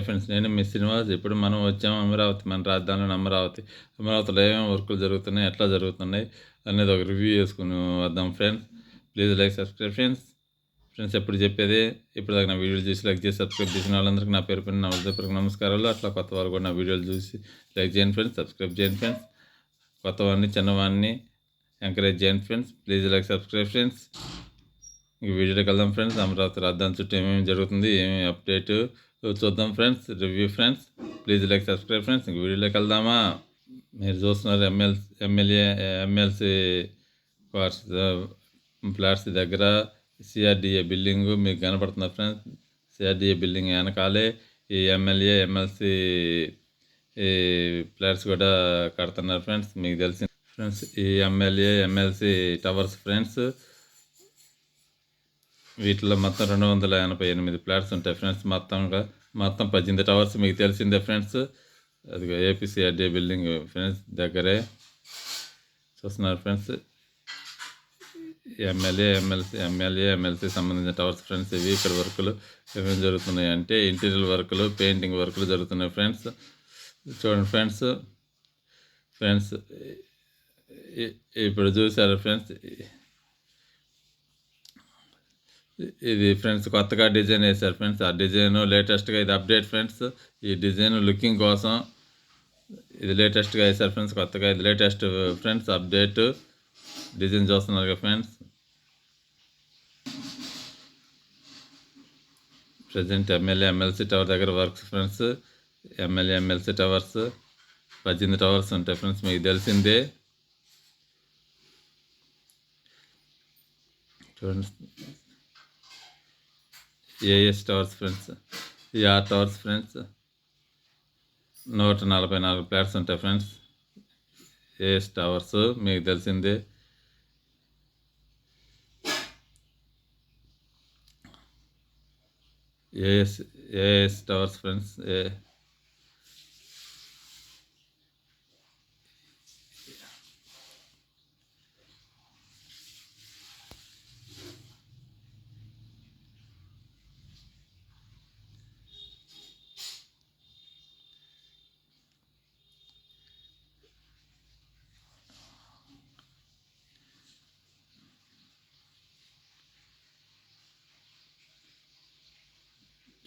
Friends, నేను మీ శ్రీనివాస్. ఇప్పుడు మనం వచ్చాము అమరావతి, మన రాజధాని అమరావతి. అమరావతిలో ఏమేమి వర్కులు జరుగుతున్నాయి, ఎట్లా జరుగుతున్నాయి అనేది ఒక రివ్యూ చేసుకుని వద్దాం friends. Please like subscribe friends. ఎప్పుడు చెప్పేది, ఇప్పుడు దాకా నా వీడియోలు చూసి లైక్ చేసి సబ్స్క్రైబ్ చేసిన వాళ్ళందరికీ నా పేరు పైన నా హృదయపూర్వక నమస్కారాలు. అట్లా కొత్త వాళ్ళు కూడా నా వీడియోలు చూసి లైక్ చేయండి ఫ్రెండ్స్, సబ్స్క్రైబ్ చేయండి ఫ్రెండ్స్. కొత్తవాడిని చిన్నవాడిని ఎంకరేజ్ చేయండి friends. Please like subscribe friends. ఈ వీడియోకి వెళ్దాం ఫ్రెండ్స్. అమరావతి రాజధాని చుట్టూ ఏమేమి జరుగుతుంది, ఏమేమి అప్డేట్ చూద్దాం friends. Review friends. Please like subscribe friends. ఇంక వీడియోలోకి వెళ్దామా? మీరు చూస్తున్నారు ఎమ్మెల్సీ ఫ్లాట్స్ దగ్గర సిఆర్డిఏ బిల్డింగు మీకు కనపడుతుంది ఫ్రెండ్స్. సిఆర్డిఏ బిల్డింగ్ వెనకాలే ఈ ఎమ్మెల్సీ ఫ్లాట్స్ కూడా కడుతున్నారు ఫ్రెండ్స్. మీకు తెలిసిన ఫ్రెండ్స్, ఈ ఎమ్మెల్సీ టవర్స్ ఫ్రెండ్స్. వీటిలో మొత్తం 288 ఫ్లాట్స్ ఉంటాయి ఫ్రెండ్స్. మొత్తం 18 టవర్స్ మీకు తెలిసిందే ఫ్రెండ్స్. అది ఏపీసీఆర్డీ బిల్డింగ్ ఫ్రెండ్స్ దగ్గరే చూస్తున్నారు ఫ్రెండ్స్. ఎమ్మెల్సీ సంబంధించిన టవర్స్ ఫ్రెండ్స్. ఇవి ఇక్కడ వర్కులు ఏమేమి జరుగుతున్నాయి అంటే ఇంటీరియర్ వర్కులు, పెయింటింగ్ వర్కులు జరుగుతున్నాయి ఫ్రెండ్స్. చూడండి ఫ్రెండ్స్ ఇప్పుడు చూసారు ఫ్రెండ్స్. ఇది ఫ్రెండ్స్ కొత్తగా డిజైన్ వేశారు ఫ్రెండ్స్. ఆ డిజైన్ లేటెస్ట్గా ఇది అప్డేట్ ఫ్రెండ్స్. ఈ డిజైన్ లుకింగ్ కోసం ఇది లేటెస్ట్గా వేశారు ఫ్రెండ్స్. కొత్తగా ఇది లేటెస్ట్ ఫ్రెండ్స్ అప్డేట్ డిజైన్ చూస్తున్నారు కదా ఫ్రెండ్స్. ప్రజెంట్ ఎమ్మెల్సీ టవర్ దగ్గర works friends. MLC towers 18 towers ఉంటాయి ఫ్రెండ్స్, మీకు తెలిసిందే. చూడండి AS towers friends. R towers friends. 144 flats ఉంటాయి ఫ్రెండ్స్. ఏఎస్ టవర్స్ మీకు తెలిసిందే. AS towers friends.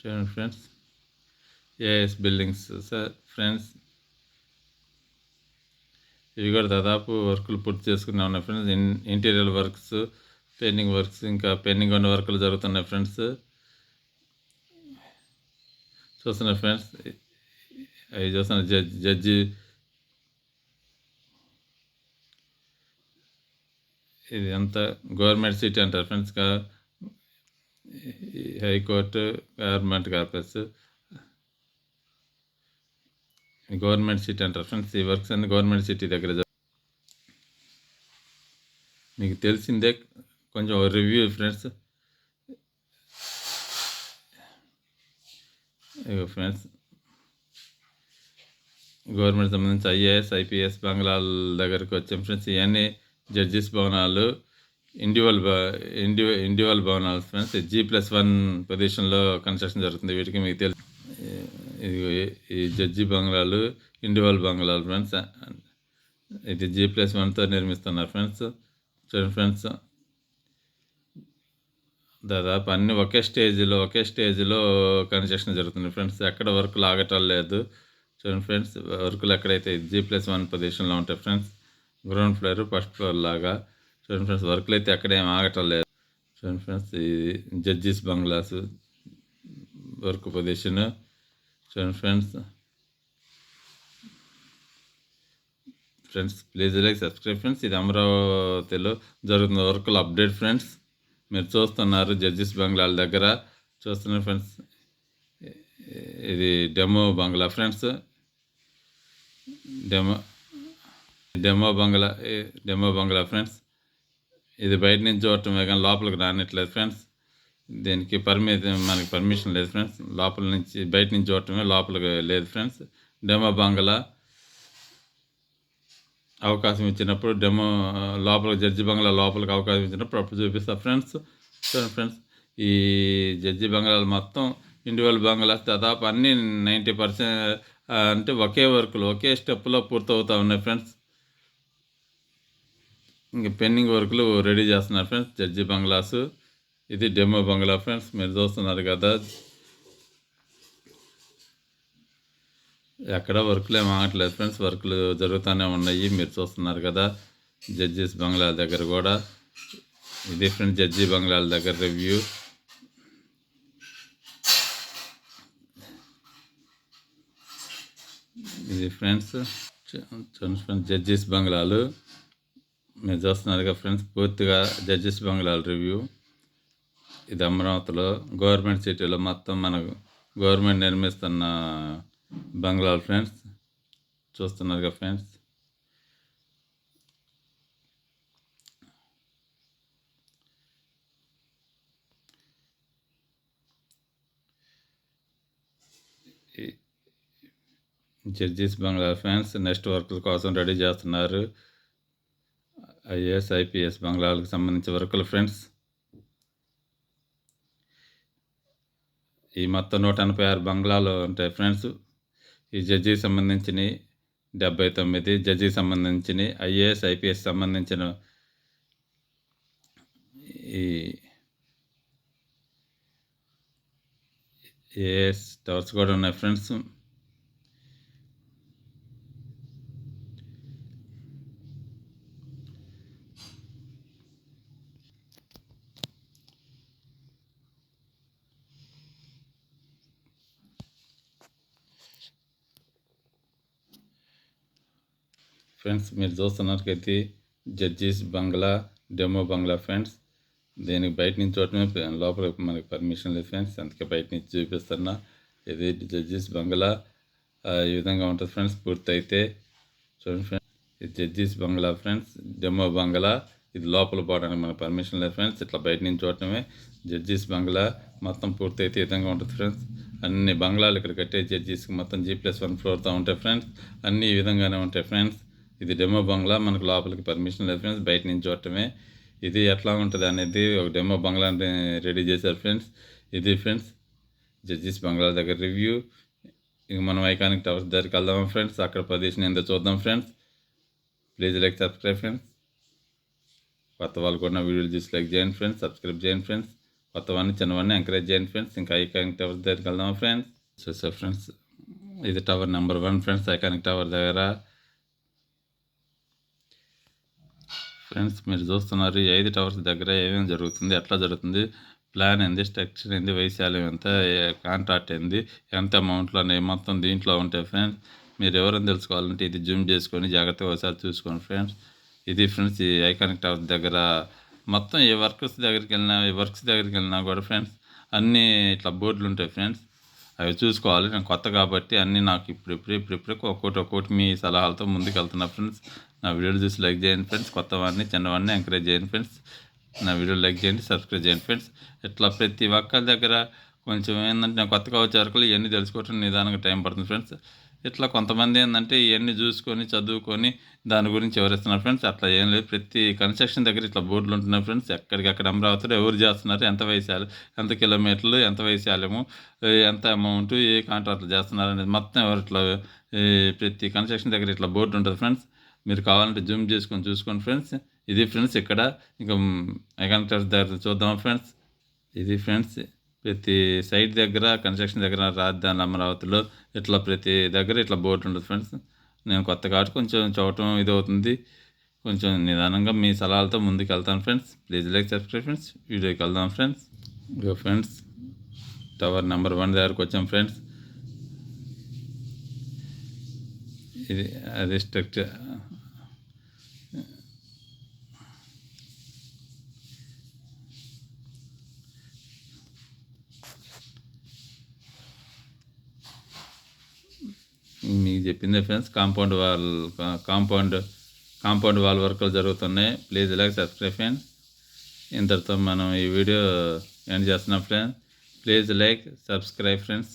చూడండి friends AS buildings sir friends. ఇవి కూడా దాదాపు వర్కులు పూర్తి చేసుకునే ఉన్నాయి friends. Interior works, painting works, ఇంకా పెండింగ్ ఉన్న వర్కులు జరుగుతున్నాయి ఫ్రెండ్స్. చూస్తున్నారు ఫ్రెండ్స్. అవి చూస్తున్నారు జడ్జి. ఇది అంతా గవర్నమెంట్ సిటీ అంటారు friends. High court, government office, government city అంటారు ఫ్రెండ్స్. ఈ వర్క్స్ అన్ని గవర్నమెంట్ సిటీ దగ్గర మీకు తెలిసిందే. కొంచెం రివ్యూ ఫ్రెండ్స్. ఫ్రెండ్స్ గవర్నమెంట్ సంబంధించి ఐఏఎస్, ఐపీఎస్ బంగ్లాల దగ్గరకు వచ్చాం ఫ్రెండ్స్. ఇవన్నీ జడ్జిస్ భవనాలు, ఇండివిజువల్ భవనాలు ఫ్రెండ్స్. G+1 పొజిషన్లో కన్స్ట్రక్షన్ జరుగుతుంది వీటికి. మీకు తెలుసు ఈ జడ్జి బంగ్లాలు, ఇండివిజువల్ బంగ్లాలు ఫ్రెండ్స్. ఇది G+1తో నిర్మిస్తున్నారు ఫ్రెండ్స్. చూడండి ఫ్రెండ్స్, దాదాపు అన్నీ ఒకే స్టేజ్లో కన్స్ట్రక్షన్ జరుగుతుంది ఫ్రెండ్స్. ఎక్కడ వర్కులు ఆగటం లేదు. చూడండి ఫ్రెండ్స్, వర్కులు ఎక్కడైతే G+1 పొజిషన్లో ఉంటాయి friends. Ground floor, first floor లాగా. చూడండి ఫ్రెండ్స్, వర్కులు అయితే ఎక్కడేం ఆగటం లేదు. చూడండి ఫ్రెండ్స్, ఇది జడ్జిస్ బంగ్లాస్ వర్క్ పొజిషన్. చూడండి friends. Please like subscribe friends. ఇది అమరావతిలో జరుగుతున్న వర్కులు అప్డేట్ ఫ్రెండ్స్. మీరు చూస్తున్నారు జడ్జిస్ బంగ్లాల దగ్గర చూస్తున్నారు ఫ్రెండ్స్. ఇది డెమో బంగ్లా ఫ్రెండ్స్. ఇది బయట నుంచి చూడటమే కానీ లోపలికి రానిట్లేదు ఫ్రెండ్స్. దీనికి మనకి పర్మిషన్ లేదు ఫ్రెండ్స్. బయట నుంచి చూడటమే, లోపలికి లేదు ఫ్రెండ్స్. డెమో బంగ్లా అవకాశం ఇచ్చినప్పుడు, జడ్జి బంగ్లా లోపలికి అవకాశం ఇచ్చినప్పుడు అప్పుడు చూపిస్తా ఫ్రెండ్స్. చూడండి ఫ్రెండ్స్, ఈ జడ్జి బంగ్లాలు మొత్తం ఇండివిజువల్ బంగ్లాస్ దాదాపు అన్నీ 90% అంటే ఒకే వర్కులు ఒకే స్టెప్లో పూర్తవుతూ ఉన్నాయి ఫ్రెండ్స్. ఇంక పెండింగ్ వర్కులు రెడీ చేస్తున్నారు ఫ్రెండ్స్ జడ్జి బంగ్లాసు. ఇది డెమో బంగ్లా ఫ్రెండ్స్, మీరు చూస్తున్నారు కదా. ఎక్కడ వర్కులు ఏమి ఆగట్లేదు ఫ్రెండ్స్, వర్కులు జరుగుతూనే ఉన్నాయి, మీరు చూస్తున్నారు కదా. జడ్జెస్ బంగ్లా దగ్గర కూడా ఇది ఫ్రెండ్స్ జడ్జి బంగ్లాల దగ్గర రివ్యూ. ఇది ఫ్రెండ్స్ జడ్జెస్ బంగ్లాలు మీరు చూస్తున్నారుగా ఫ్రెండ్స్, పూర్తిగా జడ్జెస్ బంగ్లాల రివ్యూ. ఇది అమరావతిలో గవర్నమెంట్ సిటీలో మొత్తం మన గవర్నమెంట్ నిర్మిస్తున్న బంగ్లాలు ఫ్రెండ్స్, చూస్తున్నారుగా ఫ్రెండ్స్. జడ్జెస్ బంగ్లా ఫ్రెండ్స్ నెక్స్ట్ వర్కుల కోసం రెడీ చేస్తున్నారు. ఐఏఎస్ ఐపీఎస్ బంగ్లాలకు సంబంధించిన వర్కులు ఫ్రెండ్స్. ఈ మొత్తం 186 బంగ్లాలు ఉంటాయి ఫ్రెండ్స్. ఈ జడ్జికి సంబంధించినవి 79, జడ్జికి సంబంధించినవి ఐఏఎస్ ఐపీఎస్ సంబంధించిన ఈ ఏఎస్ టవర్స్ కూడా ఉన్నాయి ఫ్రెండ్స్. ఫ్రెండ్స్ మీరు చూస్తున్నట్లయితే జడ్జెస్ బంగ్లా డెమో బంగ్లా ఫ్రెండ్స్. దీనికి బయట నుంచి చూడటమే, లోపల మనకి పర్మిషన్ లేదు ఫ్రెండ్స్, అందుకే బయట నుంచి చూపిస్తున్నా. ఇది జడ్జెస్ బంగ్లా ఈ విధంగా ఉంటుంది ఫ్రెండ్స్. పూర్తయితే చూడండి ఫ్రెండ్స్, ఇది జడ్జెస్ బంగ్లా ఫ్రెండ్స్ డెమో బంగ్లా. ఇది లోపల పోవడానికి మనకు పర్మిషన్ లేదు ఫ్రెండ్స్, ఇట్లా బయట నుంచి చూడటమే. జడ్జెస్ బంగ్లా మొత్తం పూర్తయితే ఈ విధంగా ఉంటుంది ఫ్రెండ్స్. అన్ని బంగ్లాలు ఇక్కడ కట్టే జడ్జెస్కి మొత్తం G+1 ఫ్లోర్తో ఉంటాయి ఫ్రెండ్స్. అన్నీ ఈ విధంగానే ఉంటాయి ఫ్రెండ్స్. ఇది డెమో బంగ్లా, మనకు లోపలికి పర్మిషన్ లేదు ఫ్రెండ్స్, బయట నుంచి చూడటమే. ఇది ఎట్లా ఉంటుంది అనేది ఒక డెమో బంగ్లాని రెడీ చేశారు ఫ్రెండ్స్. ఇది ఫ్రెండ్స్ జడ్జెస్ బంగ్లా దగ్గర రివ్యూ. ఇక మనం ఐకానిక్ టవర్స్ దగ్గరికి వెళ్దాం ఫ్రెండ్స్, అక్కడ పొజిషన్ ఏందో చూద్దాం friends. Please like subscribe friends. కొత్త వాళ్ళు కూడా వీడియోలు చూసి లైక్ చేయండి ఫ్రెండ్స్, సబ్స్క్రైబ్ చేయండి ఫ్రెండ్స్. కొత్తవాడిని చిన్నవాడిని ఎంకరేజ్ చేయండి ఫ్రెండ్స్. ఇంకా ఐకానిక్ టవర్స్ దగ్గరికి వెళ్దాం ఫ్రెండ్స్. చూసా ఫ్రెండ్స్, ఇది tower number 1 friends, iconic tower దగ్గర ఫ్రెండ్స్. మీరు చూస్తున్నారు ఈ 5 టవర్స్ దగ్గర ఏమేమి జరుగుతుంది, ఎట్లా జరుగుతుంది, ప్లాన్ ఏంది, స్ట్రక్చర్ ఏంది, వైశాల్యం ఎంత, కాంట్రాక్ట్ ఏంది, ఎంత అమౌంట్లో అనేవి మొత్తం దీంట్లో ఉంటాయి ఫ్రెండ్స్. మీరు ఎవరైనా తెలుసుకోవాలంటే ఇది జూమ్ చేసుకొని జాగ్రత్తగా ఒకసారి చూసుకోండి ఫ్రెండ్స్. ఇది ఫ్రెండ్స్ ఈ ఐకానిక్ టవర్స్ దగ్గర మొత్తం ఏ వర్క్స్ దగ్గరికి వెళ్ళినా కూడా ఫ్రెండ్స్ అన్నీ ఇట్లా బోర్డులు ఉంటాయి ఫ్రెండ్స్. అవి చూసుకోవాలి. నేను కొత్త కాబట్టి అన్నీ నాకు ఇప్పుడిప్పుడే ఒక్కొక్కటి మీ సలహాలతో ముందుకు వెళ్తున్నా ఫ్రెండ్స్. నా వీడియోలు చూసి లైక్ చేయండి ఫ్రెండ్స్. కొత్తవాడిని చిన్నవాడిని ఎంకరేజ్ చేయండి ఫ్రెండ్స్. నా వీడియోలు లైక్ చేయండి, సబ్స్క్రైబ్ చేయండి ఫ్రెండ్స్. ఇట్లా ప్రతి ఒక్కరి దగ్గర కొంచెం ఏంటంటే నేను కొత్తగా వచ్చే వరకు ఇవన్నీ తెలుసుకోవటం నిదానంగా టైం పడుతుంది ఫ్రెండ్స్. ఇట్లా కొంతమంది ఏంటంటే ఇవన్నీ చూసుకొని చదువుకొని దాని గురించి వివరిస్తున్నారు ఫ్రెండ్స్. అట్లా ఏం లేదు, ప్రతి కన్స్ట్రక్షన్ దగ్గర ఇట్లా బోర్డులు ఉంటున్నాయి ఫ్రెండ్స్. ఎక్కడికక్కడ అమరావతిలో ఎవరు చేస్తున్నారు, ఎంత వైశాల్యం, ఎంత కిలోమీటర్లు, ఎంత వైశాల్యము, ఎంత అమౌంట్, ఏ కాంట్రాక్ట్లు చేస్తున్నారు అనేది మొత్తం ఎవరు ఇట్లా ప్రతి కన్స్ట్రక్షన్ దగ్గర ఇట్లా బోర్డు ఉంటుంది ఫ్రెండ్స్. మీరు కావాలంటే జూమ్ చేసుకొని చూసుకోండి ఫ్రెండ్స్. ఇది ఫ్రెండ్స్ ఇక్కడ ఇంకా ఐకానిక్ టవర్స్ దగ్గర చూద్దాం ఫ్రెండ్స్. ఇది ఫ్రెండ్స్ ప్రతి సైట్ దగ్గర కన్స్ట్రక్షన్ దగ్గర రాజధాని అమరావతిలో ఇట్లా ప్రతి దగ్గర ఇట్లా బోర్డు ఉంటుంది ఫ్రెండ్స్. నేను కొత్త కాబట్టి కొంచెం చూడటం ఇది అవుతుంది, కొంచెం నిదానంగా మీ సలహాలతో ముందుకు వెళ్తాను friends. Please like subscribe friends. వీడియోకి వెళ్దాం ఫ్రెండ్స్. ఇక ఫ్రెండ్స్ టవర్ నెంబర్ 1 దగ్గరకు వచ్చాం ఫ్రెండ్స్. ఇది అది స్ట్రక్చర్. మీకు చెప్పిందే ఫ్రెండ్స్, కాంపౌండ్ వాల్ వర్కులు జరుగుతున్నాయి. Please like subscribe friends. ఇంతటితో మనం ఈ వీడియో ఎండ్ చేస్తున్నాం friends. Please like subscribe friends.